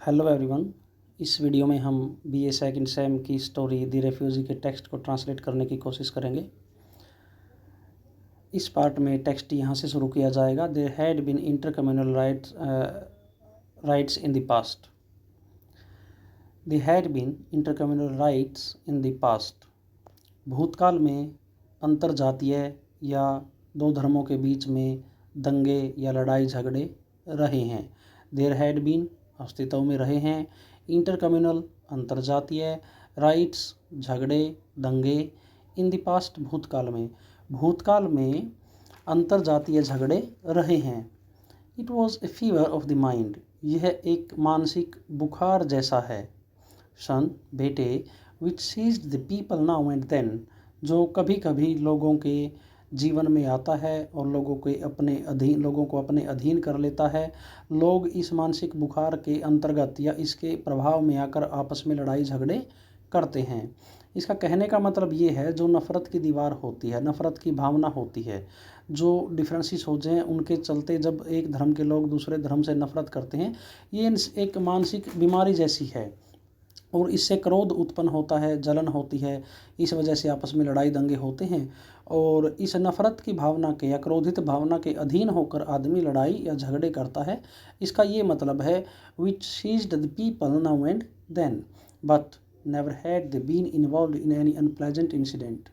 Hello everyone. इस video में हम बीए सेकंड सेम की स्टोरी द रेफ्यूजी के टेक्स्ट को ट्रांसलेट करने की कोशिश करेंगे। इस पार्ट में टेक्स्ट यहाँ से शुरू किया जाएगा। There had been intercommunal riots in the past. There had been intercommunal riots in the past. भूतकाल में अंतरजातीय या दो धर्मों के बीच में दंगे या लड़ाई झगड़े रहे हैं। देयर हैड बीन अस्तित्व में रहे हैं, इंटरकम्युनल अंतरजातीय, राइट्स झगड़े दंगे, इन द पास्ट भूतकाल में अंतरजातीय झगड़े रहे हैं। It was a fever of the mind, यह एक मानसिक बुखार जैसा है। सन बेटे, which seized the people now and then, जो कभी कभी लोगों के जीवन में आता है और लोगों को अपने अधीन कर लेता है। लोग इस मानसिक बुखार के अंतर्गत या इसके प्रभाव में आकर आपस में लड़ाई झगड़े करते हैं। इसका कहने का मतलब ये है, जो नफ़रत की दीवार होती है, नफ़रत की भावना होती है, जो डिफरेंसेस हो जाएं उनके चलते जब एक धर्म के लोग दूसरे धर्म से नफ़रत करते हैं, ये एक मानसिक बीमारी जैसी है और इससे क्रोध उत्पन्न होता है, जलन होती है, इस वजह से आपस में लड़ाई दंगे होते हैं। और इस नफ़रत की भावना के या क्रोधित भावना के अधीन होकर आदमी लड़ाई या झगड़े करता है। इसका ये मतलब है, which seized the people now and then but never had they been involve in any unpleasant incident.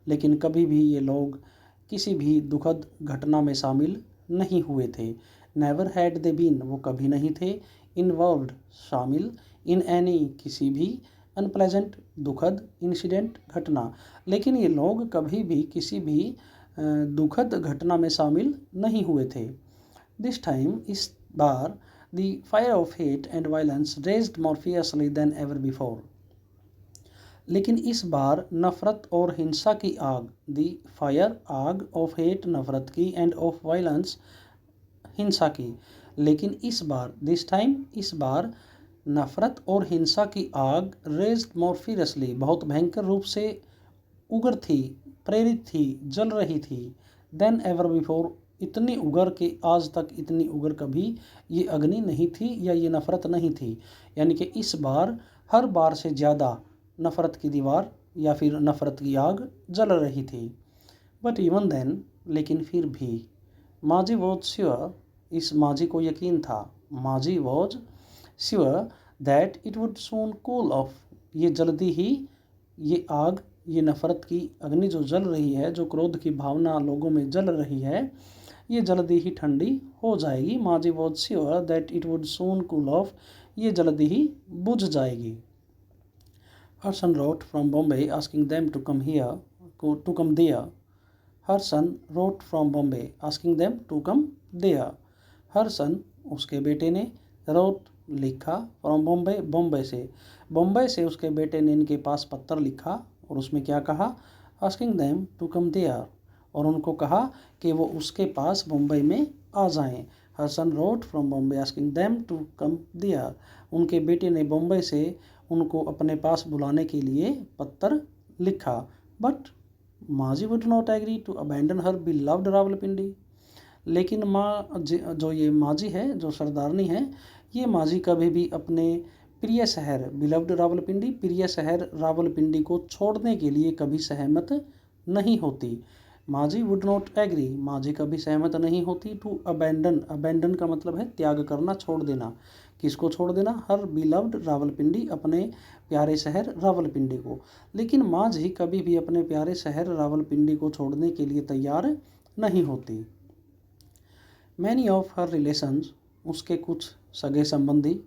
लेकिन कभी भी ये लोग किसी भी दुखद घटना में शामिल नहीं हुए थे। नेवर हैड दे बीन, वो कभी नहीं थे, इन्वॉल्व्ड शामिल, इन एनी किसी भी, अनप्लेजेंट दुखद, इंसिडेंट घटना। लेकिन ये लोग कभी भी किसी भी दुखद घटना में शामिल नहीं हुए थे। दिस टाइम, इस बार, the fire of hate and violence raged more fiercely than ever before. लेकिन इस बार नफ़रत और हिंसा की आग, द फायर आग, ऑफ हेट नफ़रत की, एंड ऑफ वायलेंस हिंसा की। लेकिन इस बार, दिस टाइम, इस बार, नफ़रत और हिंसा की आग रेज्ड मोर फियरसली, बहुत भयंकर रूप से उगर थी, प्रेरित थी, जल रही थी। देन एवर बिफोर, इतनी उगर के आज तक इतनी उगर कभी ये अग्नि नहीं थी या ये नफ़रत नहीं थी। यानी कि इस बार हर बार से ज़्यादा नफ़रत की दीवार या फिर नफ़रत की आग जल रही थी। बट इवन देन, लेकिन फिर भी, माजी वॉज श्योर, इस माजी को यकीन था, माजी was sure that it would soon cool off, ये जल्दी ही, ये आग, ये नफ़रत की अग्नि जो जल रही है, जो क्रोध की भावना लोगों में जल रही है, ये जल्दी ही ठंडी हो जाएगी। Maji was sure that it would soon cool off, ये जल्दी ही बुझ जाएगी। Her son wrote from Bombay asking them to come here, to come there. Her son wrote from Bombay asking them to come there. Her son, उसके बेटे ने, road लिखा, from Bombay, Bombay से उसके बेटे ने इनके पास पत्र लिखा और उसमें क्या कहा, asking them to come there, और उनको कहा कि वो उसके पास मुंबई में आ जाएं। Her son wrote from Bombay asking them to come there, उनके बेटे ने बॉम्बे से उनको अपने पास बुलाने के लिए पत्र लिखा। But Maji would not agree to abandon her beloved Rawalpindi. लेकिन जो ये माजी है, जो सरदारनी है, ये माजी कभी भी अपने प्रिय शहर, बिलव्ड रावलपिंडी, प्रिय शहर रावलपिंडी को छोड़ने के लिए कभी सहमत नहीं होती। माजी वुड नॉट एग्री, माजी कभी सहमत नहीं होती टू अबैंडन, अबैंडन का मतलब है त्याग करना, छोड़ देना। किसको छोड़ देना, हर बिलव्ड रावलपिंडी, अपने प्यारे शहर रावलपिंडी को। लेकिन माजी कभी भी अपने प्यारे शहर रावलपिंडी को छोड़ने के लिए तैयार नहीं होती। मैनी ऑफ हर रिलेशंस, उसके कुछ सगे संबंधी,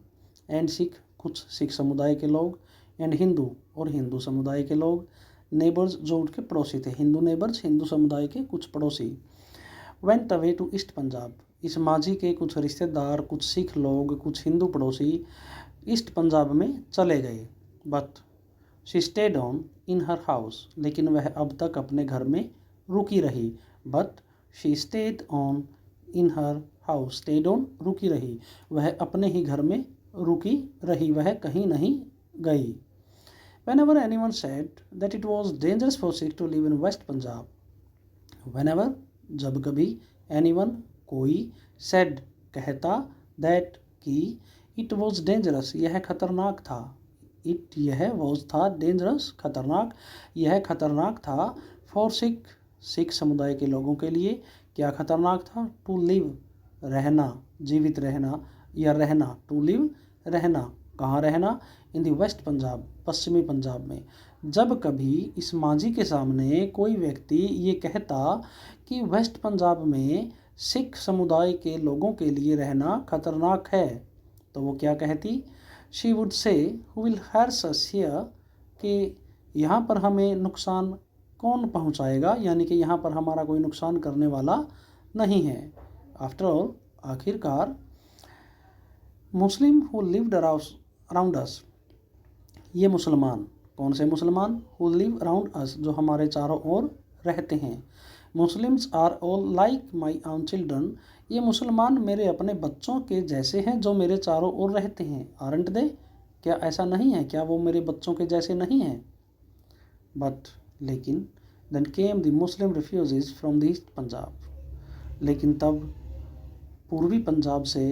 एंड सिख, कुछ सिख समुदाय के लोग, एंड हिंदू, और हिंदू समुदाय के लोग, नेबर्स, जो उनके पड़ोसी थे, हिंदू नेबर्स, हिंदू समुदाय के कुछ पड़ोसी। Went away to east Punjab, इस माजी के कुछ रिश्तेदार, कुछ सिख लोग, कुछ हिंदू पड़ोसी ईस्ट पंजाब में चले गए। But she stayed on in her house, लेकिन वह अब तक अपने घर में रुकी रही। But she stayed on in her house, stayed on, रुकी रही, वह अपने ही घर में रुकी रही, वह कहीं नहीं गई। Whenever anyone said that it was dangerous for Sikh to live in West Punjab, whenever, जब कभी, anyone, कोई, said, कहता, that, कि, इट वॉज डेंजरस, यह खतरनाक था। इट यह वॉज था, डेंजरस खतरनाक, यह खतरनाक था। फॉर सिख समुदाय के लोगों के लिए क्या खतरनाक था? टू लिव रहना, जीवित रहना या रहना। टू लिव रहना, कहाँ रहना? इन दी वेस्ट पंजाब, पश्चिमी पंजाब में। जब कभी इस माजी के सामने कोई व्यक्ति ये कहता कि वेस्ट पंजाब में सिख समुदाय के लोगों के लिए रहना खतरनाक है, तो वो क्या कहती? She would say who will harass us here, कि यहाँ पर हमें नुकसान कौन पहुँचाएगा, यानी कि यहाँ पर हमारा कोई नुकसान करने वाला नहीं है। आफ्टर ऑल, आखिरकार, मुस्लिम हु लिव्ड अराउंड अस, ये मुसलमान, कौन से मुसलमान? हु लिव अराउंड अस, जो हमारे चारों ओर रहते हैं। Muslims are all like my own children, ये मुसलमान मेरे अपने बच्चों के जैसे हैं जो मेरे चारों ओर रहते हैं। आरंट दे, क्या ऐसा नहीं है? क्या वो मेरे बच्चों के जैसे नहीं हैं? बट, लेकिन, then came the Muslim refugees from the east Punjab, लेकिन तब पूर्वी पंजाब से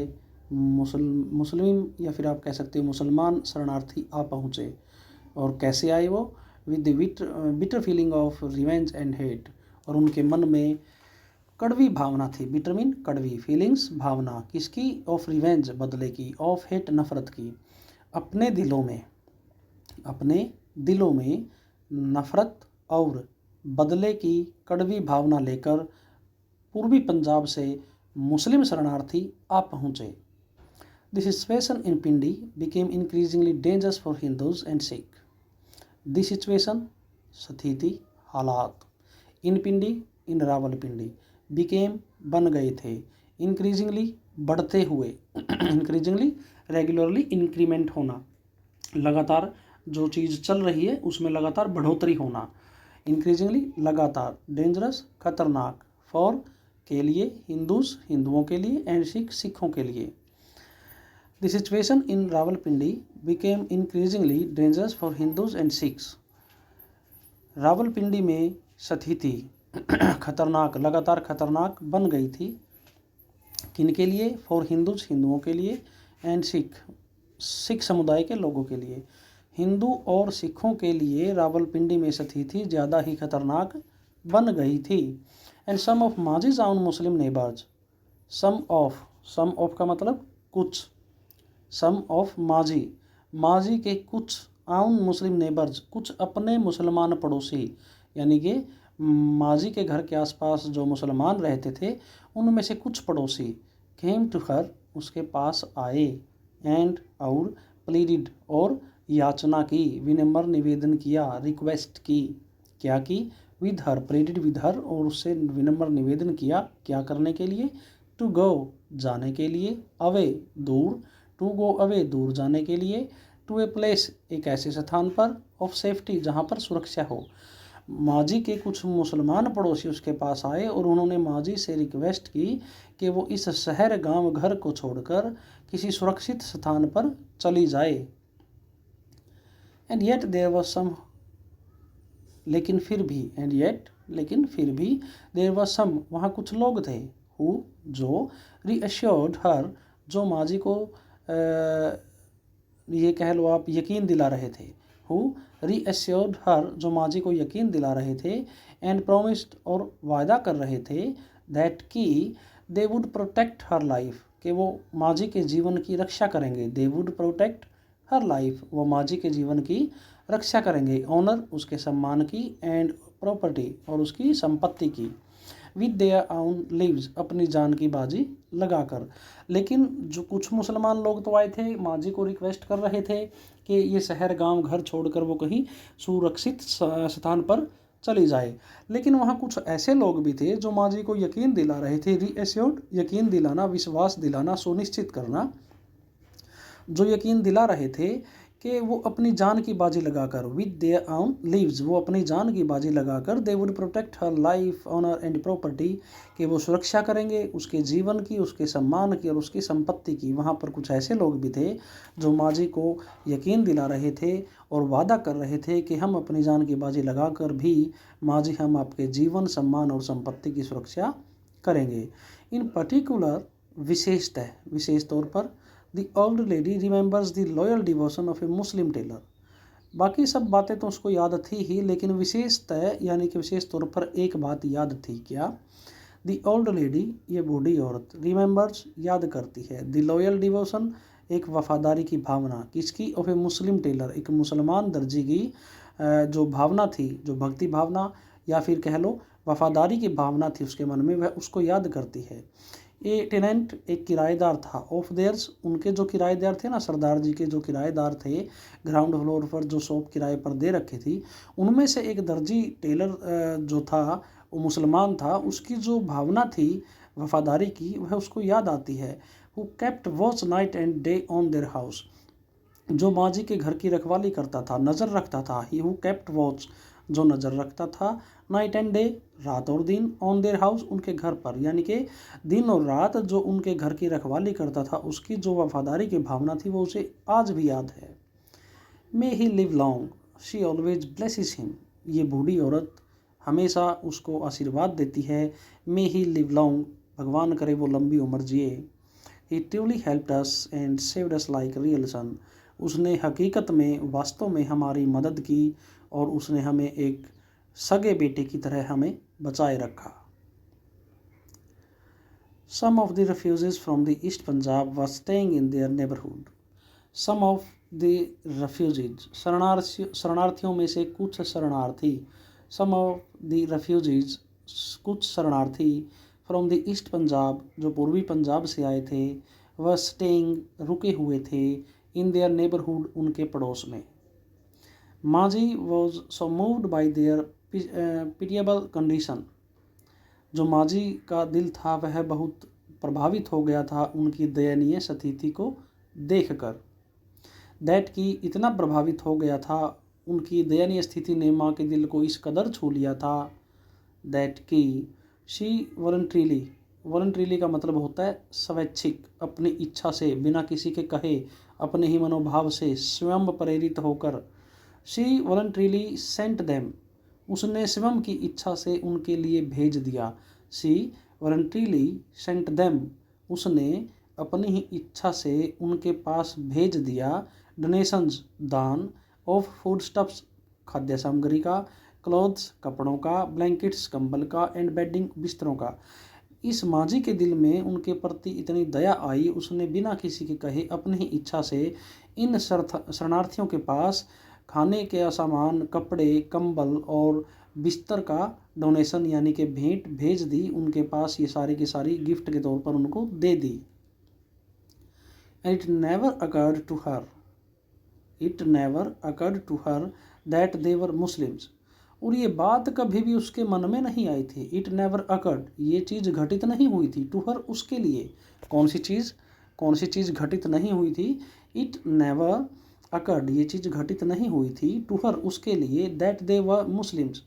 मुस्लिम या फिर आप कह सकते हो मुसलमान शरणार्थी आ पहुँचे। और कैसे आए वो? With the bitter feeling of revenge and hate, और उनके मन में कड़वी भावना थी। बिटर मीन कड़वी, फीलिंग्स भावना, किसकी? ऑफ रिवेंज बदले की, ऑफ हेट नफरत की। अपने दिलों में नफरत और बदले की कड़वी भावना लेकर पूर्वी पंजाब से मुस्लिम शरणार्थी आ पहुँचे। The situation in Pindi became increasingly dangerous for Hindus and Sikh. The situation, स्थिति, हालात, in Pindi, in Rawalpindi, became, बन गए थे, increasingly, बढ़ते हुए, increasingly, regularly, इंक्रीमेंट होना, लगातार जो चीज़ चल रही है उसमें लगातार बढ़ोतरी होना, increasingly, लगातार, dangerous, खतरनाक, for, के लिए, हिंदूज, हिंदुओं के लिए, and Sikh, सिखों के लिए। The situation in Rawalpindi became increasingly dangerous for Hindus and Sikhs. Rawalpindi में स्थिति खतरनाक, लगातार खतरनाक बन गई थी। किन के लिए? फॉर हिंदूज, हिंदुओं के लिए, एंड सिख समुदाय के लोगों के लिए। हिंदू और सिखों के लिए रावलपिंडी में स्थिति ज़्यादा ही खतरनाक बन गई थी। एंड सम ऑफ माजीज आउन मुस्लिम नेबर्स, सम ऑफ का मतलब कुछ, सम ऑफ माजी के कुछ, आउन मुस्लिम नेबर्स, कुछ अपने मुसलमान पड़ोसी, यानी कि माजी के घर के आसपास जो मुसलमान रहते थे उनमें से कुछ पड़ोसी, केम टू हर, उसके पास आए, एंड, और, प्लीडिड, और याचना की, विनम्र निवेदन किया, रिक्वेस्ट की, क्या की? विद हर, प्लीडिड विद हर, और उससे विनम्र निवेदन किया, क्या करने के लिए? टू गो, जाने के लिए, अवे, दूर, टू गो अवे, दूर जाने के लिए, टू ए प्लेस, एक ऐसे स्थान पर, ऑफ सेफ्टी, जहाँ पर सुरक्षा हो। माजी के कुछ मुसलमान पड़ोसी उसके पास आए और उन्होंने माजी से रिक्वेस्ट की कि वो इस शहर गांव घर को छोड़कर किसी सुरक्षित स्थान पर चली जाए। And yet there was some, लेकिन फिर भी, देयर वाज सम, वहाँ कुछ लोग थे, हु, जो, रीअश्योर्ड हर, जो माजी को ये कह लो आप यकीन दिला रहे थे। हु रीअश्योर्ड हर, जो माजी को यकीन दिला रहे थे, एंड प्रोमिस्ड, और वायदा कर रहे थे, दैट कि दे वुड प्रोटेक्ट हर लाइफ, कि वो माजी के जीवन की रक्षा करेंगे। दे वुड प्रोटेक्ट हर लाइफ, वो माजी के जीवन की रक्षा करेंगे। ऑनर, उसके सम्मान की, एंड प्रॉपर्टी, और उसकी संपत्ति की, विद देयर ओन लिव्स, अपनी जान की बाजी लगाकर। लेकिन जो कुछ मुसलमान लोग तो आए थे, माजी को रिक्वेस्ट कर रहे थे कि ये शहर गांव घर छोड़कर वो कहीं सुरक्षित स्थान पर चली जाए। लेकिन वहाँ कुछ ऐसे लोग भी थे जो माजी को यकीन दिला रहे थे। रीअश्योर्ड, यकीन दिलाना, विश्वास दिलाना, सुनिश्चित करना, जो यकीन दिला रहे थे कि वो अपनी जान की बाजी लगाकर, विद देयर ओन लिव्स, वो अपनी जान की बाजी लगाकर, they would protect her life, honour and property, कि वो सुरक्षा करेंगे उसके जीवन की, उसके सम्मान की, और उसकी संपत्ति की। वहाँ पर कुछ ऐसे लोग भी थे जो माजी को यकीन दिला रहे थे और वादा कर रहे थे कि हम अपनी जान की बाजी लगाकर भी माजी, हम आपके जीवन, सम्मान और संपत्ति की सुरक्षा करेंगे। इन पर्टिकुलर, विशेष तौर पर, the old lady remembers the loyal devotion of a Muslim tailor. बाकी सब बातें तो उसको याद थी ही, लेकिन विशेषतः यानी कि विशेष तौर पर एक बात याद थी। क्या? द ओल्ड लेडी, ये बूढ़ी औरत, रिमेंबर्स, याद करती है, द लॉयल डिवोशन, एक वफादारी की भावना, किसकी? ऑफ ए मुस्लिम टेलर, एक मुसलमान दर्जी की जो भावना थी, जो भक्ति भावना या फिर कह लो वफादारी की भावना थी उसके मन में, वह उसको याद करती है। ए टेनेंट, एक किराएदार था, ऑफ देयर्स, उनके जो किराएदार थे ना, सरदार जी के जो किराएदार थे, ग्राउंड फ्लोर पर जो शॉप किराए पर दे रखी थी, उनमें से एक दर्जी टेलर जो था वो मुसलमान था, उसकी जो भावना थी वफादारी की, वह उसको याद आती है। Who kept watch night and day on their house, जो माँ जी के घर की रखवाली करता था, नज़र रखता था। ही हु केप्ट वॉच, जो नज़र रखता था, नाइट एंड डे, रात और दिन, ऑन देयर हाउस, उनके घर पर, यानी कि दिन और रात जो उनके घर की रखवाली करता था, उसकी जो वफादारी की भावना थी वो उसे आज भी याद है। May he live long, she always blesses him, ये बूढ़ी औरत हमेशा उसको आशीर्वाद देती है। मे ही लिव लॉन्ग, भगवान करे वो लंबी उम्र जिए। He truly helped us and saved us like real son, उसने हकीकत में वास्तव में हमारी मदद की और उसने हमें एक सगे बेटे की तरह हमें बचाए रखा। Some of the refugees from the East Punjab was staying in their neighborhood. Some of the refugees, शरणार्थियों में से कुछ शरणार्थी, some of the refugees, कुछ शरणार्थी, from the East Punjab, जो पूर्वी पंजाब से आए थे, वह staying, रुके हुए थे, in their neighborhood, उनके पड़ोस में। माजी was so moved by their pitiable condition, जो माजी का दिल था वह बहुत प्रभावित हो गया था उनकी दयनीय स्थिति को देखकर। दैट की, इतना प्रभावित हो गया था, उनकी दयनीय स्थिति ने माँ के दिल को इस कदर छू लिया था। दैट की, शी वॉलंटरीली, वॉलंटरीली का मतलब होता है स्वैच्छिक, अपनी इच्छा से, बिना किसी के कहे, अपने ही मनोभाव से, स्वयं प्रेरित होकर। शी वॉलंटरीली सेंट देम, उसने स्वयं की इच्छा से उनके लिए भेज दिया। शी वॉलंटरीली सेंट देम, उसने अपनी ही इच्छा से उनके पास भेज दिया। डोनेशंस, दान, ऑफ फूड स्टफ्स, खाद्य सामग्री का, क्लोथ्स, कपड़ों का, ब्लैंकेट्स, कंबल का, एंड बेडिंग, बिस्तरों का। इस माजी के दिल में उनके प्रति इतनी दया आई, उसने बिना किसी के कहे अपनी ही इच्छा से इन शरणार्थियों के पास खाने के सामान, कपड़े, कंबल और बिस्तर का डोनेशन यानी कि भेंट भेज दी उनके पास। ये सारी की सारी गिफ्ट के तौर पर उनको दे दी। It never occurred to her, it never occurred to her that they were Muslims, और ये बात कभी भी उसके मन में नहीं आई थी। इट नेवर अकर्ड, ये चीज़ घटित नहीं हुई थी। टू हर, उसके लिए। कौन सी चीज़ घटित नहीं हुई थी? इट नेवर अकर्ड, ये चीज़ घटित नहीं हुई थी। टू हर, उसके लिए, दैट दे वर मुस्लिम्स,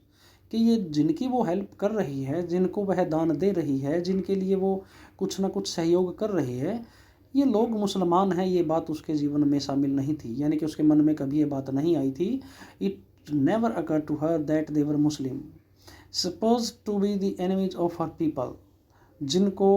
कि ये जिनकी वो हेल्प कर रही है, जिनको वह दान दे रही है, जिनके लिए वो कुछ ना कुछ सहयोग कर रही है, ये लोग मुसलमान हैं, ये बात उसके जीवन में शामिल नहीं थी, यानी कि उसके मन में कभी ये बात नहीं आई थी। It never occur to her that they were Muslim suppose to be the enemies of her people, जिनको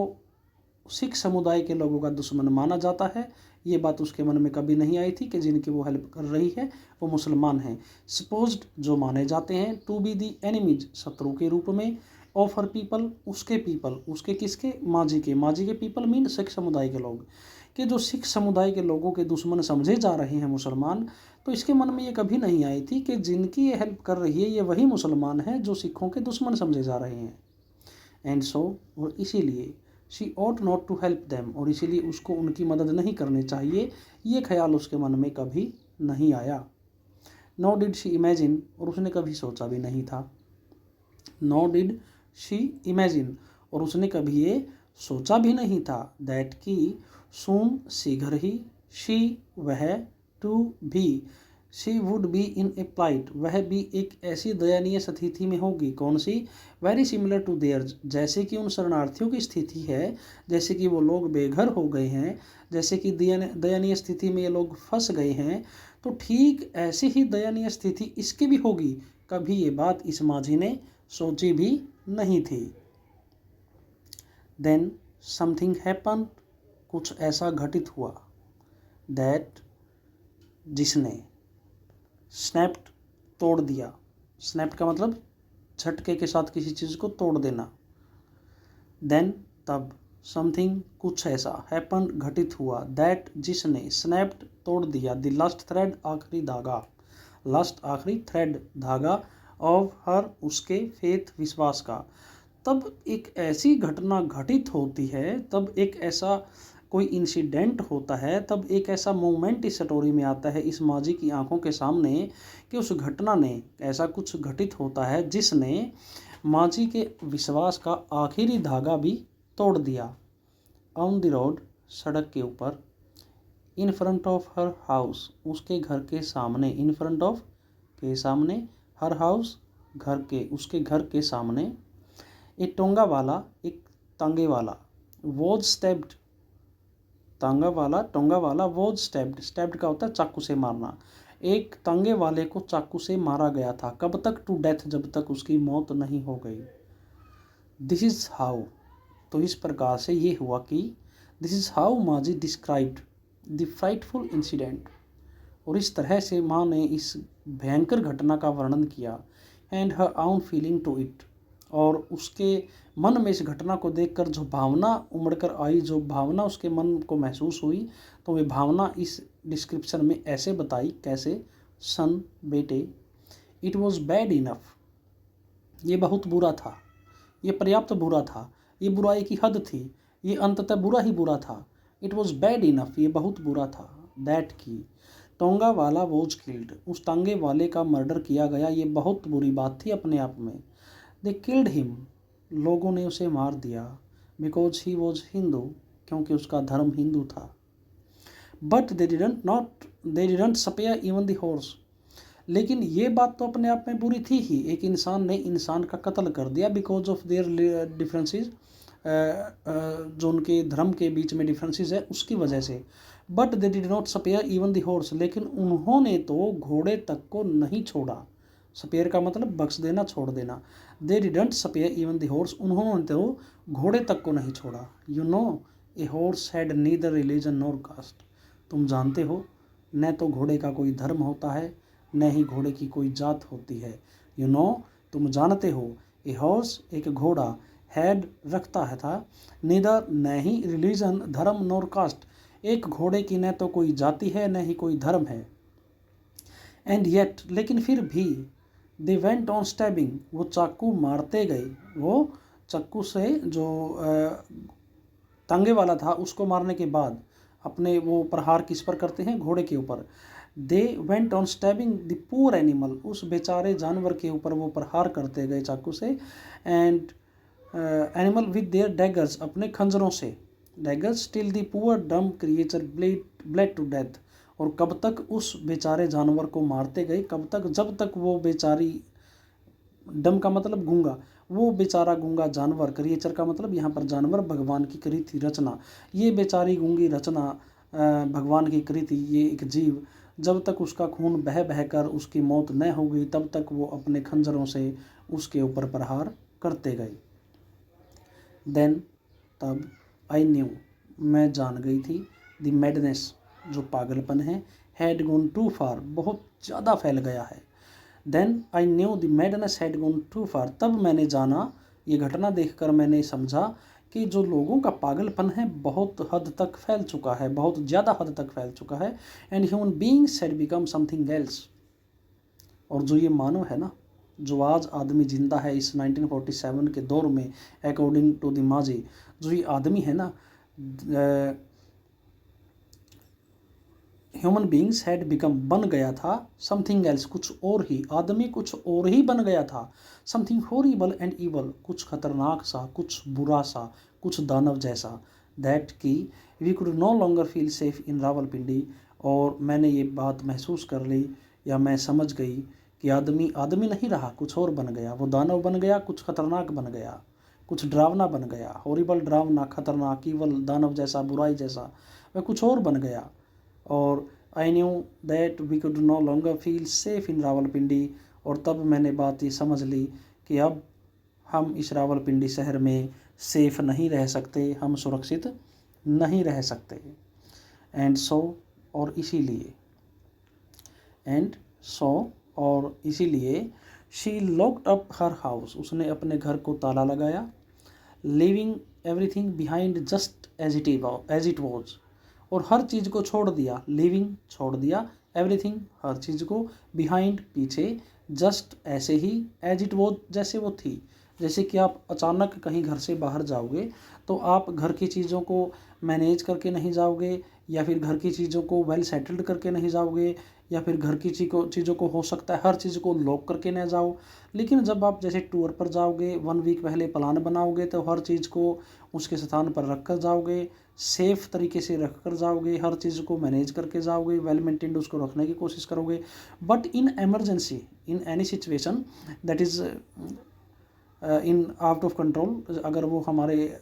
सिख समुदाय के लोगों का दुश्मन माना जाता है, ये बात उसके मन में कभी नहीं आई थी कि जिनकी वो हेल्प कर रही है वो मुसलमान हैं। सपोज्ड, जो माने जाते हैं, टू बी दी एनिमीज, शत्रु के रूप में, ऑफ हर पीपल, उसके पीपल, उसके किसके? माजी के पीपल मीन सिख समुदाय के लोग, कि जो सिख समुदाय के लोगों के दुश्मन समझे जा रहे हैं मुसलमान, तो इसके मन में ये कभी नहीं आई थी कि जिनकी ये हेल्प कर रही है ये वही मुसलमान हैं जो सिखों के दुश्मन समझे जा रहे हैं। एंड सो, और इसीलिए, she ought not to help them, और इसीलिए उसको उनकी मदद नहीं करनी चाहिए, ये ख्याल उसके मन में कभी नहीं आया। नो डिड शी इमेजिन, और उसने कभी सोचा भी नहीं था। नो डिड शी इमेजिन, और उसने कभी ये सोचा भी नहीं था। दैट की, सून, शीघ्र ही, शी, वह, टू, भी, she would be in a plight, वह भी एक ऐसी दयनीय स्थिति में होगी। कौन सी? वेरी सिमिलर टू देयर, जैसे कि उन शरणार्थियों की स्थिति है, जैसे कि वो लोग बेघर हो गए हैं, जैसे कि दयनीय स्थिति में ये लोग फंस गए हैं, तो ठीक ऐसी ही दयनीय स्थिति इसकी भी होगी। कभी ये बात इस माझी ने सोची भी नहीं थी। देन समथिंग हैपन, कुछ ऐसा घटित हुआ। दैट जिसने, स्नैप्ड तोड़ दिया, स्नैप्ड का मतलब झटके के साथ किसी चीज़ को तोड़ देना, देन तब, समथिंग कुछ ऐसा, हैपन घटित हुआ, दैट जिसने, स्नैप्ड तोड़ दिया, द लास्ट थ्रेड आखिरी धागा, लास्ट आखिरी थ्रेड धागा, ऑफ हर उसके, फेथ विश्वास का। तब एक ऐसी घटना घटित होती है, तब एक ऐसा कोई इंसिडेंट होता है, तब एक ऐसा मोमेंट इस स्टोरी में आता है इस माजी की आंखों के सामने कि उस घटना ने, ऐसा कुछ घटित होता है जिसने माजी के विश्वास का आखिरी धागा भी तोड़ दिया। ऑन द रोड, सड़क के ऊपर, in front of her house, उसके घर के सामने, इन फ्रंट ऑफ के सामने, हर हाउस घर के, उसके घर के सामने, एक टोंगा वाला, एक तांगे वाला, वॉज स्टैब्ड, तांगा वाला, टोंगा वाला, वॉज स्टैब्ड, स्टैब्ड का होता है चाकू से मारना, एक तांगे वाले को चाकू से मारा गया था, कब तक, टू डेथ, जब तक उसकी मौत नहीं हो गई। दिस इज हाउ, तो इस प्रकार से ये हुआ कि दिस इज हाउ माजी डिस्क्राइब्ड द फ्राइटफुल इंसिडेंट, और इस तरह से माँ ने इस भयंकर घटना का वर्णन किया, एंड हर आउन फीलिंग टू इट, और उसके मन में इस घटना को देखकर जो भावना उमड़ कर आई, जो भावना उसके मन को महसूस हुई, तो वे भावना इस डिस्क्रिप्शन में ऐसे बताई, कैसे, सन बेटे, इट वॉज बैड इनफ, ये बहुत बुरा था, ये पर्याप्त बुरा था, ये बुराई की हद थी, ये अंततः बुरा ही बुरा था। इट वॉज बैड इनफ, ये बहुत बुरा था, दैट की, टोंगा वाला वॉज किल्ड, उस टांगे वाले का मर्डर किया गया, ये बहुत बुरी बात थी अपने आप में। दे किल्ड हिम, लोगों ने उसे मार दिया, बिकॉज ही वॉज हिंदू, क्योंकि उसका धर्म हिंदू था। But they didn't spare even the horse, लेकिन ये बात तो अपने आप में बुरी थी ही, एक इंसान ने इंसान का कत्ल कर दिया, बिकॉज ऑफ देयर डिफरेंसेस, जो उनके धर्म के बीच में डिफरेंसेस है उसकी वजह से। But they did not spare even the horse, लेकिन उन्होंने तो घोड़े तक को नहीं छोड़ा, स्पेयर का मतलब बख्श देना, छोड़ देना। They didn't spare even the horse, उन्होंने तो घोड़े तक को नहीं छोड़ा। You know a horse had neither religion nor caste, तुम जानते हो न तो घोड़े का कोई धर्म होता है, न ही घोड़े की कोई जात होती है। यू नो, तुम जानते हो, ए हॉर्स, एक घोड़ा, हैड रखता है था, नीदर, न ही, रिलीजन धर्म, नॉर कास्ट, एक घोड़े की न तो कोई जाति है न ही कोई धर्म है। एंड येट, लेकिन फिर भी, दे वेंट ऑन स्टैबिंग, वो चाकू मारते गए, वो चाकू से जो तांगे वाला था उसको मारने के बाद अपने वो प्रहार किस पर करते हैं, घोड़े के ऊपर। They went on stabbing the poor animal, उस बेचारे जानवर के ऊपर वो प्रहार करते गए चाकू से। And animal with their daggers, अपने खंजरों से, डैगर्स, टिल द पुअर डम क्रिएचर ब्लेड टू डेथ, और कब तक उस बेचारे जानवर को मारते गए, कब तक, जब तक वो बेचारी, डम का मतलब गूंगा, वो बेचारा गूंगा जानवर, क्रिएचर का मतलब यहाँ पर जानवर, भगवान की करी थी रचना, ये बेचारी गूंगी रचना, भगवान की करी थी ये एक जीव, जब तक उसका खून बह बह कर उसकी मौत न हो गई, तब तक वो अपने खंजरों से उसके ऊपर प्रहार करते गए। देन, तब, आई न्यू, मैं जान गई थी, द मैडनेस, जो पागलपन है, हैड गॉन टू फार, बहुत ज़्यादा फैल गया है। Then I knew the madness had gone too far, तब मैंने जाना, ये घटना देखकर मैंने समझा कि जो लोगों का पागलपन है बहुत हद तक फैल चुका है, बहुत ज़्यादा हद तक फैल चुका है। And human beings had become something else, और जो ये मानव है ना, जो आज आदमी जिंदा है इस 1947 के दौर में, अकॉर्डिंग टू द माजी, जो ये आदमी है ना, ह्यूमन बीइंग्स हैड बिकम, बन गया था, समथिंग एल्स, कुछ और ही, आदमी कुछ और ही बन गया था, समथिंग हॉरिबल एंड ईवल, कुछ खतरनाक सा, कुछ बुरा सा, कुछ दानव जैसा, दैट की, we could no longer feel safe in Rawalpindi, और मैंने ये बात महसूस कर ली, या मैं समझ गई कि आदमी आदमी नहीं रहा, कुछ और बन गया, वो दानव बन गया, कुछ खतरनाक बन गया, कुछ डरावना बन गया, हॉरिबल डरावना, खतरनाक, ईवल दानव जैसा, बुराई जैसा, वह कुछ और बन गया। और I knew that we could no longer feel safe in Rawalpindi, और तब मैंने बात ये समझ ली कि अब हम इस रावलपिंडी शहर में सेफ नहीं रह सकते, हम सुरक्षित नहीं रह सकते। एंड सो और इसीलिए, एंड सो और इसीलिए, she locked up her house, उसने अपने घर को ताला लगाया, living everything behind just as it was, और हर चीज़ को छोड़ दिया, लिविंग छोड़ दिया, एवरीथिंग हर चीज़ को, बिहाइंड पीछे, जस्ट ऐसे ही, एज इट वॉज जैसे वो थी। जैसे कि आप अचानक कहीं घर से बाहर जाओगे तो आप घर की चीज़ों को मैनेज करके नहीं जाओगे, या फिर घर की चीज़ों को वेल सेटल्ड करके नहीं जाओगे, या फिर घर की चीज़ों को हो सकता है हर चीज़ को लॉक करके ना जाओ। लेकिन जब आप जैसे टूर पर जाओगे, 1 वीक पहले प्लान बनाओगे तो हर चीज़ को उसके स्थान पर रख कर जाओगे, सेफ़ तरीके से रख कर जाओगे, हर चीज़ को मैनेज करके जाओगे, वेल मेंटेन्ड उसको रखने की कोशिश करोगे। But in emergency, in any situation that is in out of control, अगर वो हमारे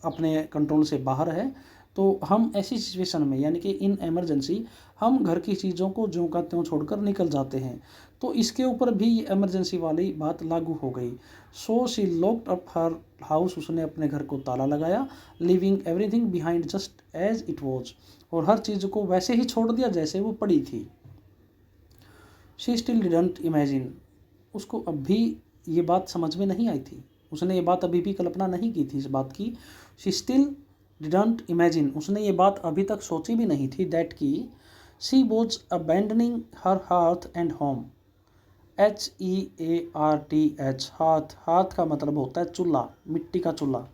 अपने कंट्रोल से बाहर है, तो हम ऐसी सिचुएशन में, यानी कि इन एमरजेंसी, हम घर की चीज़ों को ज्यों का त्यों छोड़कर निकल जाते हैं। तो इसके ऊपर भी ये एमरजेंसी वाली बात लागू हो गई। So she locked up her house, उसने अपने घर को ताला लगाया, living everything behind just as it was, और हर चीज़ को वैसे ही छोड़ दिया जैसे वो पड़ी थी। शी स्टिल डिडंट इमेजिन, उसको अब भी ये बात समझ में नहीं आई थी, उसने ये बात अभी भी कल्पना नहीं की थी इस बात की। शी स्टिल डिडंट इमेजिन, उसने ये बात अभी तक सोची भी नहीं थी, दैट की she was abandoning her hearth and home. HEARTH, हाथ, हाथ का मतलब होता है चूल्हा, मिट्टी का चूल्हा,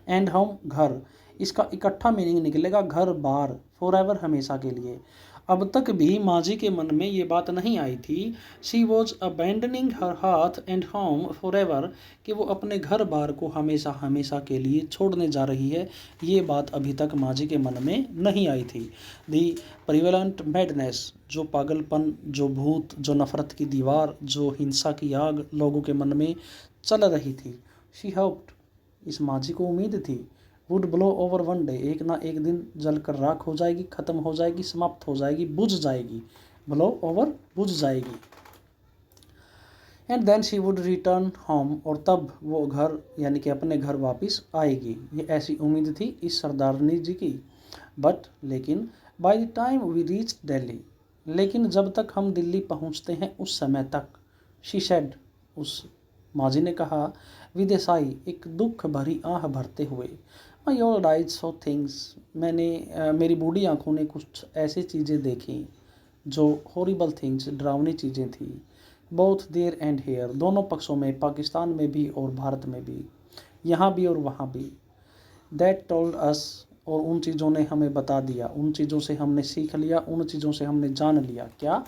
एंड होम घर, इसका इकट्ठा मीनिंग निकलेगा घर बार, फॉरएवर हमेशा के लिए। अब तक भी माजी के मन में ये बात नहीं आई थी, शी वॉज अबैंडनिंग हर हाथ एंड होम फॉरएवर, कि वो अपने घर बार को हमेशा हमेशा के लिए छोड़ने जा रही है, ये बात अभी तक माजी के मन में नहीं आई थी। दी प्रिवेलेंट मैडनेस, जो पागलपन, जो भूत, जो नफरत की दीवार, जो हिंसा की आग लोगों के मन में चल रही थी, शी होप्ड, इस माजी को उम्मीद थी, would blow over one day, एक ना एक दिन जलकर राख हो जाएगी, ख़त्म हो जाएगी, समाप्त हो जाएगी, बुझ जाएगी, ब्लो ओवर बुझ जाएगी। And then she would return home, और तब वो घर यानी कि अपने घर वापस आएगी, ये ऐसी उम्मीद थी इस सरदारनी जी की। बट लेकिन by the time we reach Delhi, लेकिन जब तक हम दिल्ली पहुंचते हैं उस समय तक, शी सेड, उस माजी ने कहा, विदेसाई, एक दुख भरी आह भरते हुए, my old eyes so things, मैंने मेरी बूढ़ी आँखों ने कुछ ऐसी चीज़ें देखी जो हॉरिबल थिंग्स, डरावनी चीज़ें थी, बोथ देयर एंड हेयर, दोनों पक्षों में, पाकिस्तान में भी और भारत में भी, यहाँ भी और वहाँ भी। दैट टोल्ड अस, और उन चीज़ों ने हमें बता दिया, उन चीज़ों से हमने सीख लिया, उन चीज़ों से हमने जान लिया, क्या,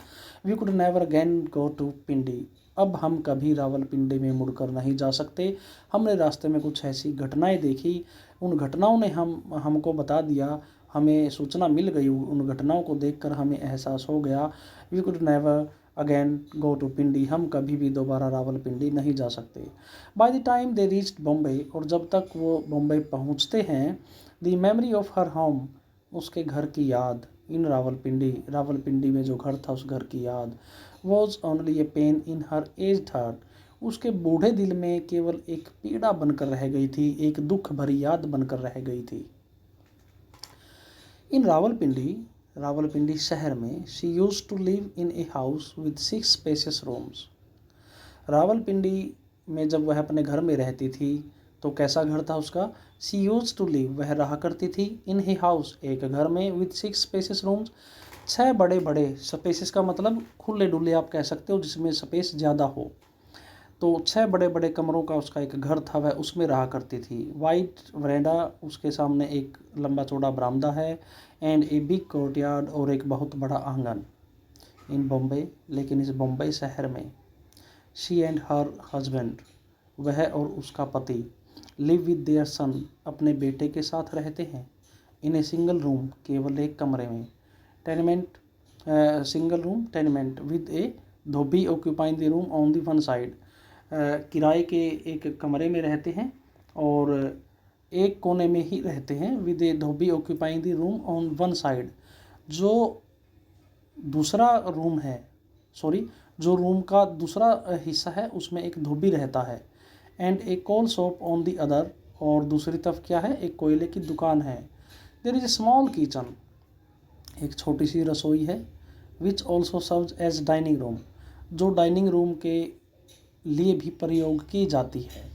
we could never again go to Pindi, अब हम कभी रावलपिंडी में मुड़कर नहीं जा सकते। हमने रास्ते में कुछ ऐसी घटनाएं देखी, उन घटनाओं ने हमको बता दिया, हमें सूचना मिल गई, उन घटनाओं को देखकर हमें एहसास हो गया, we could never again go to Pindi, हम कभी भी दोबारा रावलपिंडी नहीं जा सकते। By the time they reached Bombay, और जब तक वो बॉम्बे पहुंचते हैं, the memory of her home, उसके घर की याद, इन रावलपिंडी में जो घर था उस घर की याद, was only A pain in her aged heart, उसके बूढ़े दिल में केवल एक पीड़ा बनकर रह गई थी, एक दुख भरी याद बनकर रह गई थी। इन रावलपिंडी शहर में, she used to live in a house with 6 spacious rooms, Rawalpindi में जब वह अपने घर में रहती थी तो कैसा घर था उसका, शी यूज्ड टू लिव, वह रहा करती थी, इन ए हाउस, एक घर में, विद 6 स्पेशियस रूम्स, 6 बड़े बड़े, स्पेसेस का मतलब खुले डुले आप कह सकते हो, जिसमें स्पेस ज़्यादा हो, तो 6 बड़े बड़े कमरों का उसका एक घर था, वह उसमें रहा करती थी। वाइट वरेंडा, उसके सामने एक लंबा चौड़ा बरामदा है, एंड ए बिग कोर्टयार्ड, और एक बहुत बड़ा आंगन। इन बॉम्बे, लेकिन इस बॉम्बे शहर में, शी एंड हर हस्बैंड, वह और उसका पति, लिव विद देयर सन, अपने बेटे के साथ रहते हैं, इन ए सिंगल रूम, केवल एक कमरे में, टेनमेंट, single room टेनमेंट, with A Dhobi occupying the room on the one side, किराए के एक कमरे में रहते हैं और एक कोने में ही रहते हैं, with A Dhobi occupying the room on one side, जो दूसरा रूम है, जो रूम का दूसरा हिस्सा है उसमें एक धोबी रहता है, and a coal shop on the other, और दूसरी तरफ क्या है, एक कोयले की दुकान है। There is a small kitchen, एक छोटी सी रसोई है। Which also serves as dining room, जो डाइनिंग रूम के लिए भी प्रयोग की जाती है।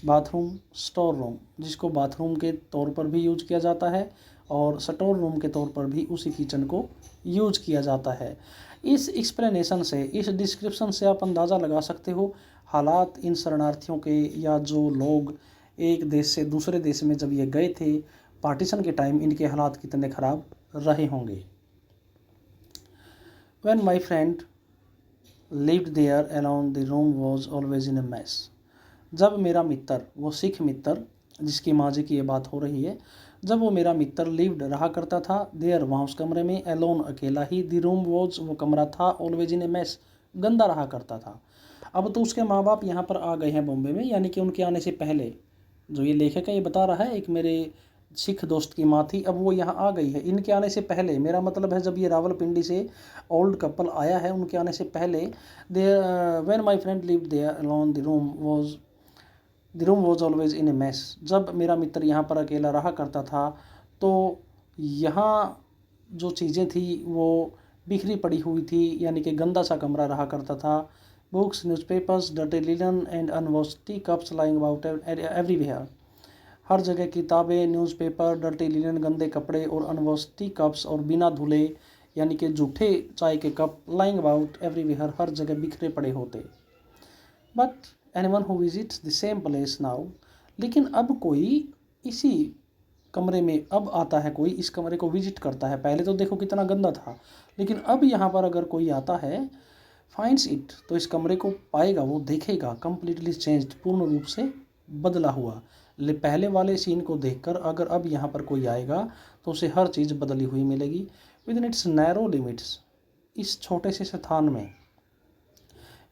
बाथरूम, स्टोर रूम, जिसको बाथरूम के तौर पर भी यूज किया जाता है और स्टोर रूम के तौर पर भी उसी किचन को यूज किया जाता है। इस एक्सप्लेनेशन से, इस डिस्क्रिप्शन से आप अंदाज़ा लगा सकते हो हालात इन शरणार्थियों के, या जो लोग एक देश से दूसरे देश में जब ये गए थे पार्टीशन के टाइम, इनके हालात कितने ख़राब रहे होंगे। When my friend lived there alone, the room was always in a mess. जब मेरा मित्र, वो सिख मित्र जिसकी माजी की ये बात हो रही है, जब वो मेरा मित्र लिव्ड रहा करता था देयर, वहाँ उस कमरे में, एलोन अकेला ही, द रूम वॉज, वो कमरा था, ऑलवेज इन ए मैस, गंदा रहा करता था। अब तो उसके माँ बाप यहाँ पर आ गए हैं बॉम्बे में, यानी कि उनके आने से पहले, जो ये लेखक है ये बता रहा है, एक मेरे सिख दोस्त की माँ थी, अब वो यहाँ आ गई है इनके आने से पहले। मेरा मतलब है जब ये रावलपिंडी से ओल्ड कपल आया है उनके आने से पहले। When my friend lived there alone, the room was always in a mess. जब मेरा मित्र यहाँ पर अकेला रहा करता था तो यहाँ जो चीज़ें थी वो बिखरी पड़ी हुई थी, यानी कि गंदा सा कमरा रहा करता था। Books, newspapers, dirty linen and unwashed tea cups lying about everywhere. हर जगह किताबें, न्यूज़पेपर, डर्टी लिनन, गंदे कपड़े, और अनवॉश्ड टी कप्स, और बिना धुले यानी कि जूठे चाय के कप, लाइंग अबाउट एवरीवेयर, हर जगह बिखरे पड़े होते। But anyone who visits the same place now, लेकिन अब कोई इसी कमरे में अब आता है, कोई इस कमरे को विजिट करता है। पहले तो देखो कितना गंदा था, लेकिन अब यहाँ पर अगर कोई आता है, फाइंड्स इट, तो इस कमरे को पाएगा, वो देखेगा कम्प्लीटली चेंज्ड, पूर्ण रूप से बदला हुआ। पहले वाले सीन को देखकर अगर अब यहाँ पर कोई आएगा तो उसे हर चीज़ बदली हुई मिलेगी। With in its narrow limits, इस छोटे से स्थान में,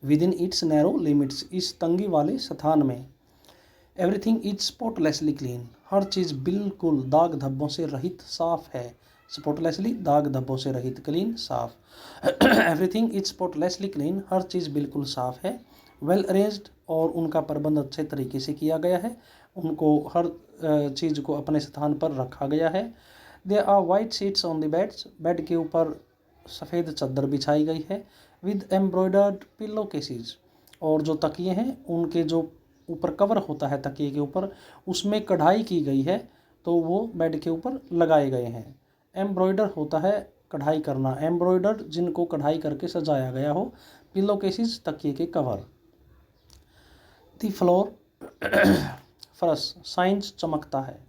with in its narrow limits, इस तंगी वाले स्थान में, एवरीथिंग इज स्पॉटलेसली क्लीन, हर चीज़ बिल्कुल दाग धब्बों से रहित साफ है। स्पॉटलेसली दाग धब्बों से रहित, क्लीन साफ। एवरीथिंग इज स्पॉटलेसली क्लीन, हर चीज़ बिल्कुल साफ है। वेल अरेंज्ड, और उनका प्रबंध अच्छे तरीके से किया गया है, उनको हर चीज़ को अपने स्थान पर रखा गया है। There are white sheets on the beds, bed के ऊपर सफ़ेद चादर बिछाई गई है। विद एम्ब्रॉयडर्ड पिल्लो केसेस, और जो तकिए हैं उनके जो ऊपर कवर होता है तकिए के ऊपर, उसमें कढ़ाई की गई है, तो वो बेड के ऊपर लगाए गए हैं। एम्ब्रॉयडर होता है कढ़ाई करना, एम्ब्रॉयडर जिनको कढ़ाई करके सजाया गया हो। पिल्लो केसेस, तकिए के कवर। द फ्लोर, फर्श, साइंस, चमकता है।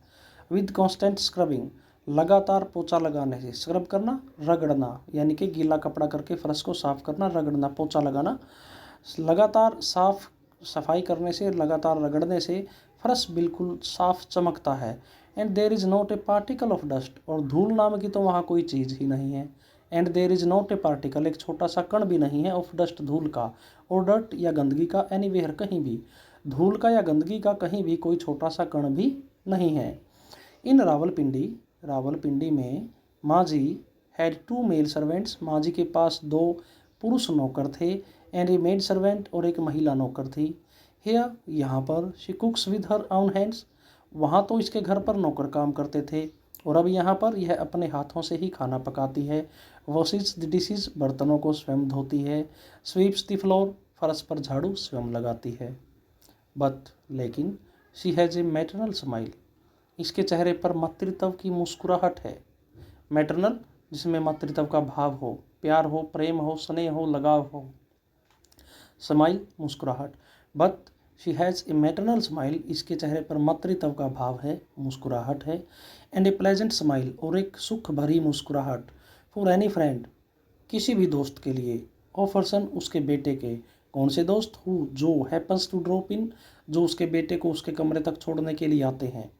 विद कॉन्स्टेंट स्क्रबिंग, लगातार पोछा लगाने से, स्क्रब करना, रगड़ना, यानी कि गीला कपड़ा करके फर्श को साफ करना, रगड़ना, पोछा लगाना। लगातार सफाई करने से, लगातार रगड़ने से फर्श बिल्कुल साफ चमकता है। And there is not a particle of dust, और धूल नाम की तो वहाँ कोई चीज़ ही नहीं है। And there is not a particle, एक छोटा सा कण भी नहीं है, ऑफ डस्ट, धूल का, और डर्ट या गंदगी का, एनीवेयर, कहीं भी, धूल का या गंदगी का कहीं भी कोई छोटा सा कण भी नहीं है। इन रावलपिंडी में माजी हैड 2 मेल सर्वेंट्स, माजी के पास 2 पुरुष नौकर थे। एंड ए मेड सर्वेंट, और एक महिला नौकर थी। हियर, यहाँ पर, she कुक्स with her own hands, वहाँ तो इसके घर पर नौकर काम करते थे, और अब यहाँ पर यह अपने हाथों से ही खाना पकाती है। वॉशेस द डिशेज, बर्तनों को स्वयं धोती है। स्वीप्स द फ्लोर, फर्श पर झाड़ू स्वयं लगाती है। बट, लेकिन, she has a maternal smile, इसके चेहरे पर मातृत्व की मुस्कुराहट है। मैटरनल, जिसमें मातृत्व का भाव हो, प्यार हो, प्रेम हो, स्नेह हो, लगाव हो। स्माइल, मुस्कुराहट। But she has a maternal smile, इसके चेहरे पर मातृत्व का भाव है, मुस्कुराहट है। एंड ए प्लेजेंट स्माइल, और एक सुख भरी मुस्कुराहट। फॉर एनी फ्रेंड, किसी भी दोस्त के लिए। ऑफरसन, उसके बेटे के। कौन से दोस्त? हु, जो। हैपन्स टू ड्रॉप इन, जो उसके बेटे को उसके कमरे तक छोड़ने के लिए आते हैं।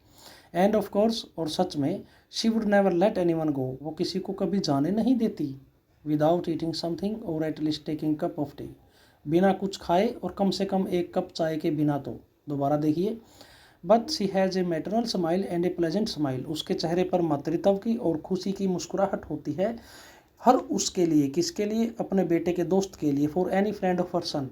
एंड ऑफ कोर्स, और सच में, she would never let anyone go, वो किसी को कभी जाने नहीं देती। विदाउट ईटिंग समथिंग, और at least taking cup of tea, बिना कुछ खाए और कम से कम एक कप चाय के बिना तो। दोबारा देखिए। But she has a maternal smile and A pleasant smile, उसके चेहरे पर मातृत्व की और खुशी की मुस्कुराहट होती है, हर उसके लिए। किसके लिए? अपने बेटे के दोस्त के लिए। For any friend of her son,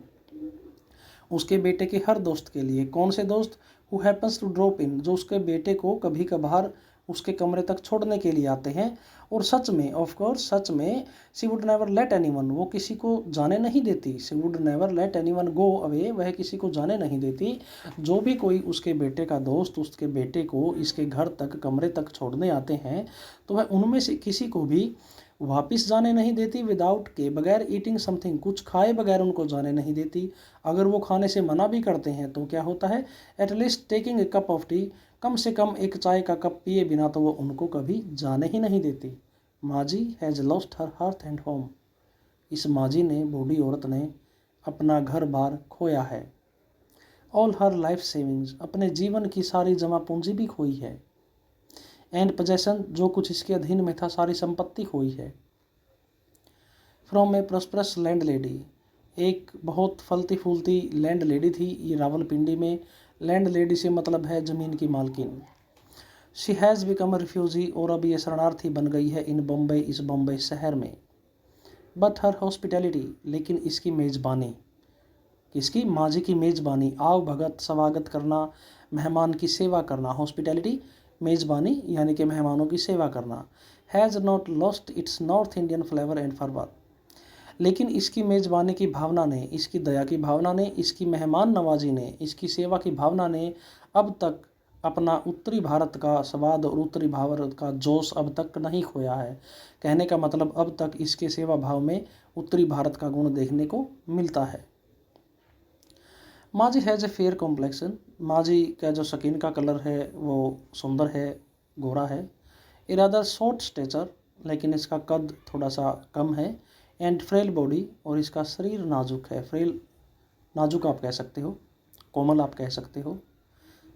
उसके बेटे के हर दोस्त के लिए। कौन से दोस्त? Who happens to drop in, जो उसके बेटे को कभी कभार उसके कमरे तक छोड़ने के लिए आते हैं। और सच में, ऑफ कोर्स, सच में she would never let anyone, वो किसी को जाने नहीं देती। She would never let anyone go away, वह किसी को जाने नहीं देती। जो भी कोई उसके बेटे का दोस्त उसके बेटे को इसके घर तक, कमरे तक छोड़ने आते हैं, तो वह उनमें से किसी को भी वापस जाने नहीं देती। विदाउट के, बगैर ईटिंग समथिंग, कुछ खाए बगैर उनको जाने नहीं देती। अगर वो खाने से मना भी करते हैं तो क्या होता है, at least taking a cup of tea, कम से कम एक चाय का कप पिए बिना तो वो उनको कभी जाने ही नहीं देती। Maji has lost her hearth and home, इस माजी ने, बूढ़ी औरत ने अपना घर बार खोया है। ऑल हर लाइफ सेविंग्स, अपने जीवन की सारी जमा पूंजी भी खोई है। एंड पोजेशन, जो कुछ इसके अधीन में था, सारी संपत्ति खोई है। From A prosperous land lady, एक बहुत फलती फूलती लैंड लेडी थी ये रावलपिंडी में। लैंड लेडी से मतलब है ज़मीन की मालकिन। She has become a refugee, और अब ये शरणार्थी बन गई है इन बम्बई, इस बम्बई शहर में। बट हर हॉस्पिटैलिटी, लेकिन इसकी मेज़बानी, किसकी, माजी की मेज़बानी, आव भगत, स्वागत करना, मेहमान की सेवा करना। हॉस्पिटैलिटी मेज़बानी यानी कि मेहमानों की सेवा करना। Has not lost its north Indian flavour and fervour, लेकिन इसकी मेज़बानी की भावना ने, इसकी दया की भावना ने, इसकी मेहमान नवाजी ने, इसकी सेवा की भावना ने अब तक अपना उत्तरी भारत का स्वाद और उत्तरी भारत का जोश अब तक नहीं खोया है। कहने का मतलब अब तक इसके सेवा भाव में उत्तरी भारत का गुण देखने को मिलता है। माजी हैज़ ए फेयर कॉम्प्लेक्शन, माजी का जो स्किन का कलर है वो सुंदर है, गोरा है। ए रादर शॉर्ट स्टेचर, लेकिन इसका कद थोड़ा सा कम है। एंड फ्रेल बॉडी, और इसका शरीर नाजुक है। फ्रेल, नाजुक आप कह सकते हो, कोमल आप कह सकते हो।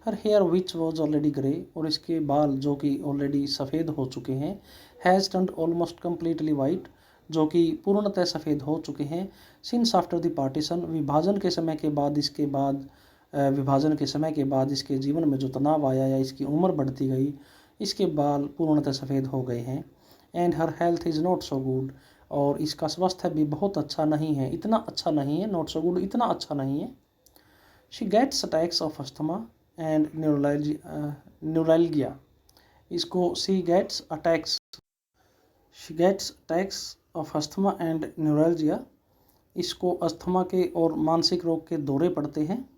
Her hair which was already grey, और इसके बाल जो कि ऑलरेडी सफ़ेद हो चुके हैं। Has turned almost completely white, जो कि पूर्णतः सफ़ेद हो चुके हैं। सिंस आफ्टर द पार्टीशन, विभाजन के समय के बाद, इसके बाद विभाजन के समय के बाद इसके जीवन में जो तनाव आया या इसकी उम्र बढ़ती गई, इसके बाल पूर्णतः सफ़ेद हो गए हैं। And her health is not so good, और इसका स्वास्थ्य भी बहुत अच्छा नहीं है, इतना अच्छा नहीं है, नॉट सो गुड, इतना अच्छा नहीं है। She gets attacks of asthma and neuralgia, इसको she gets attacks of asthma and neuralgia, इसको अस्थमा के और मानसिक रोग के दौरे पड़ते हैं।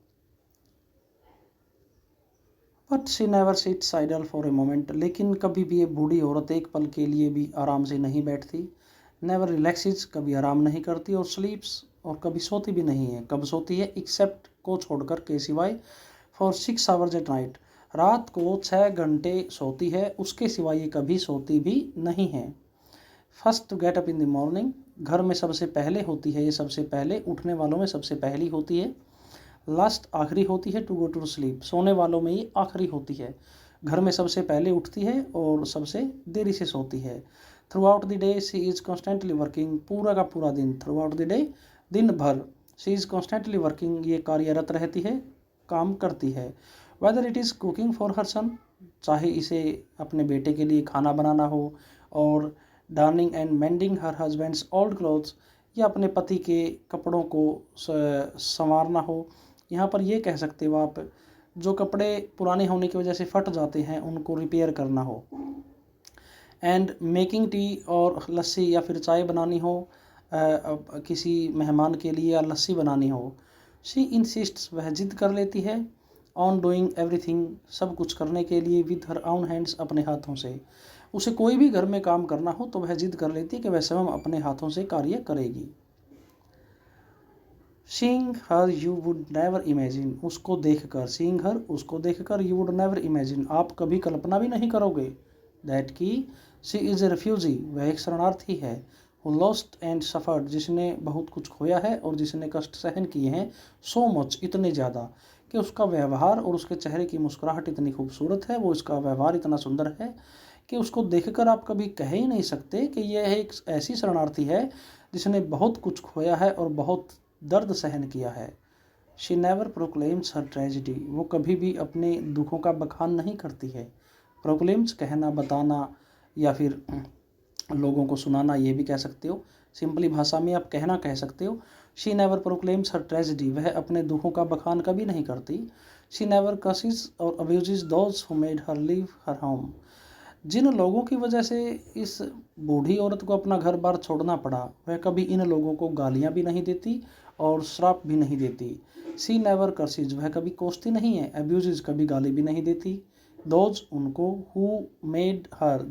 But she never sits idle for a moment, लेकिन कभी भी ये बूढ़ी औरत एक पल के लिए भी आराम से नहीं बैठती। नेवर रिलैक्सिस, कभी आराम नहीं करती। और स्लीप्स, और कभी सोती भी नहीं है। कब सोती है, एक्सेप्ट को छोड़कर, के सिवाय, फॉर 6 आवर्स एट नाइट, रात को 6 घंटे सोती है, उसके सिवाय ये कभी सोती भी नहीं है। First to get up in the morning, घर में सबसे पहले होती है, ये सबसे पहले उठने वालों में सबसे पहली होती है। लास्ट, आखिरी होती है। टू गो टू स्लीप, सोने वालों में ये आखिरी होती है। घर में सबसे पहले उठती है और सबसे देरी से सोती है। Through out the day she is constantly working, पूरा का पूरा दिन, थ्रू आउट द डे, दिन भर, शी इज़ कॉन्स्टेंटली वर्किंग, ये कार्यरत रहती है, काम करती है। Whether it is cooking for her son, चाहे इसे अपने बेटे के लिए खाना बनाना हो, और darning and mending her husband's old clothes, या अपने पति के कपड़ों को संवारना हो। यहाँ पर ये कह सकते हो आप, जो कपड़े पुराने होने की वजह से फट जाते हैं उनको रिपेयर करना हो। एंड मेकिंग टी, और लस्सी या फिर चाय बनानी हो किसी मेहमान के लिए, या लस्सी बनानी हो। शी इंसिस्ट्स, वह जिद कर लेती है। ऑन डूइंग एवरीथिंग, सब कुछ करने के लिए, विद हर ओन हैंड्स, अपने हाथों से। उसे कोई भी घर में काम करना हो तो वह जिद कर लेती है कि वह स्वयं अपने हाथों से कार्य करेगी। Seeing her you would never imagine, उसको देखकर, सीइंग हर, उसको देखकर, यू वुड नेवर इमेजिन, आप कभी कल्पना भी नहीं करोगे, दैट की शी इज़ ए रिफ्यूजी, वह एक शरणार्थी है। हु लॉस्ट एंड सफ़र्ड, जिसने बहुत कुछ खोया है और जिसने कष्ट सहन किए हैं। सो मच, इतने ज़्यादा, कि उसका व्यवहार और उसके चेहरे की मुस्कुराहट इतनी खूबसूरत है, वो इसका व्यवहार इतना सुंदर है कि उसको देखकर आप कभी कह ही नहीं सकते कि यह एक ऐसी शरणार्थी है जिसने बहुत कुछ खोया है और बहुत दर्द सहन किया है। She never proclaims her tragedy, वो कभी भी अपने दुखों का बखान नहीं करती है। प्रोक्लेम्स, कहना, बताना, या फिर लोगों को सुनाना, ये भी कह सकते हो। सिंपली भाषा में आप कहना कह सकते हो। She never proclaims her tragedy, वह अपने दुखों का बखान कभी नहीं करती। शी नेवर कसेस और abuses those who made her leave her home, जिन लोगों की वजह से इस बूढ़ी औरत को अपना घर बार छोड़ना पड़ा वह कभी इन लोगों को गालियाँ भी नहीं देती और श्राप भी नहीं देती। सी नेवर कर्सिज, वह कभी कोसती नहीं है। अब्यूजेज, कभी गाली भी नहीं देती। दोज, उनको। हु मेड हर,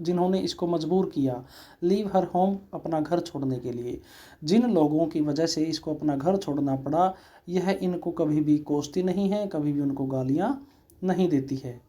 जिन्होंने इसको मजबूर किया। लीव हर होम, अपना घर छोड़ने के लिए। जिन लोगों की वजह से इसको अपना घर छोड़ना पड़ा यह इनको कभी भी कोसती नहीं है, कभी भी उनको गालियाँ नहीं देती है।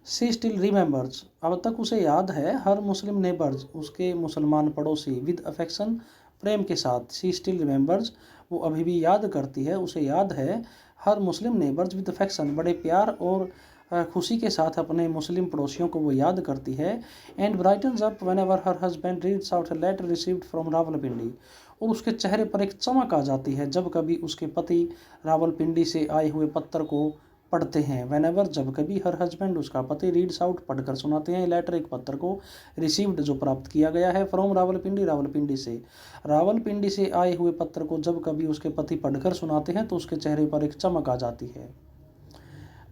सी स्टिल रिमेंबर्स, अब तक उसे याद है। हर मुस्लिम नेबर्स, उसके मुसलमान पड़ोसी। विद अफेक्शन, प्रेम के साथ। सी स्टिल रिमेंबर्स, वो अभी भी याद करती है, उसे याद है। हर मुस्लिम नेबर्स विद अफेक्शन, बड़े प्यार और खुशी के साथ अपने मुस्लिम पड़ोसियों को वो याद करती है। And brightens up whenever her husband reads out a letter received from Rawalpindi, और उसके चेहरे पर एक चमक आ जाती है जब कभी उसके पति रावलपिंडी से आए हुए पत्र को पढ़ते हैं। व्हेनेवर, जब कभी, हर हस्बैंड, उसका पति, रीड्स आउट, पढ़कर सुनाते हैं। लेटर, एक पत्र को। रिसीव्ड, जो प्राप्त किया गया है। फ्रॉम रावलपिंडी, रावलपिंडी से। रावलपिंडी से आए हुए पत्र को जब कभी उसके पति पढ़कर सुनाते हैं तो उसके चेहरे पर एक चमक आ जाती है।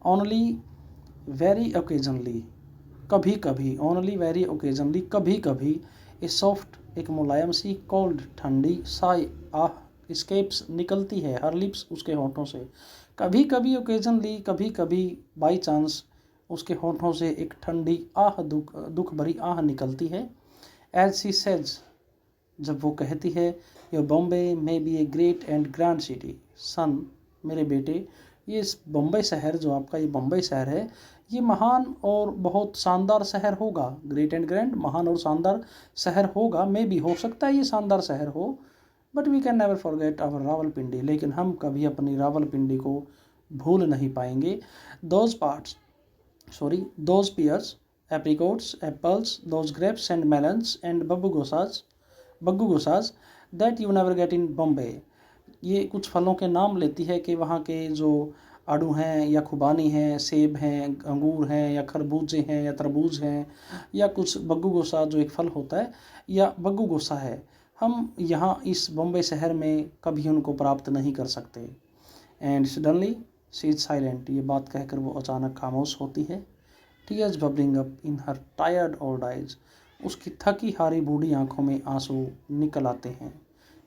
ओनली वेरी ओकेजनली, कभी कभी। ओनली वेरी ओकेजनली, कभी कभी। ए सॉफ्ट, एक मुलायम सी। कोल्ड, ठंडी। साई, आह, स्केप्स, निकलती है। हर लिप्स, उसके होठों से। कभी कभी, ओकेजनली, कभी कभी, बाई चांस, उसके होठों से एक ठंडी आह, दुख भरी आह निकलती है। एज सी सेज, जब वो कहती है, your Bombay may be a great and grand city. Son, मेरे बेटे, ये बम्बई शहर, जो आपका ये बम्बई शहर है, ये महान और बहुत शानदार शहर होगा। ग्रेट एंड ग्रैंड, महान और शानदार शहर होगा। मे भी, हो सकता है ये शानदार शहर हो। But we can never forget our Rawalpindi, लेकिन हम कभी अपनी रावलपिंडी को भूल नहीं पाएंगे। Those pears, apricots, apples, those grapes and melons and baggugosas that you never get in Bombay। ये कुछ फलों के नाम लेती है कि वहाँ के जो आड़ू हैं या खुबानी हैं, सेब हैं, अंगूर हैं, या खरबूजे हैं, या तरबूज हैं, या कुछ बग्गू-गोसा जो एक फल होता है, या बग्गू-गोसा है, हम यहाँ इस बॉम्बे शहर में कभी उनको प्राप्त नहीं कर सकते। And suddenly she is silent, ये बात कहकर वो अचानक खामोश होती है। Tears bubbling up in her tired old eyes, उसकी थकी हारी बूढ़ी आंखों में आंसू निकल आते हैं।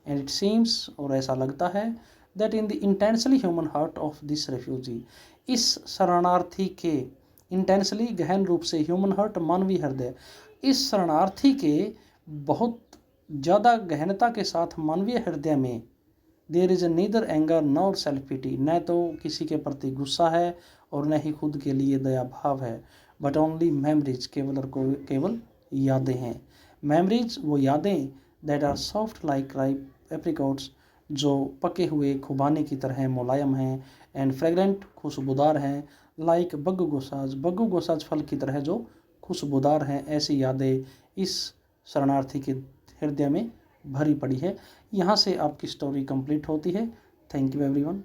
एंड इट सीम्स, और ऐसा लगता है, that in the intensely human heart of this refugee, इस शरणार्थी के, इंटेंसली, गहन रूप से, ह्यूमन हार्ट, मानवीय हृदय, इस शरणार्थी के बहुत ज़्यादा गहनता के साथ मानवीय हृदय में, there is neither anger nor self pity, न तो किसी के प्रति गुस्सा है और न ही खुद के लिए दया भाव है। बट ओनली मेमरीज, केवल और केवल यादें हैं। मेमरीज, वो यादें, that are soft like ripe apricots, जो पके हुए खुबानी की तरह मुलायम हैं। एंड फ्रेगरेंट, खुशबूदार हैं। लाइक बग्गू-गोसाज फल की तरह जो खुशबूदार हैं। ऐसी यादें इस शरणार्थी के हृदय में भरी पड़ी है। यहाँ से आपकी स्टोरी कंप्लीट होती है। Thank you everyone.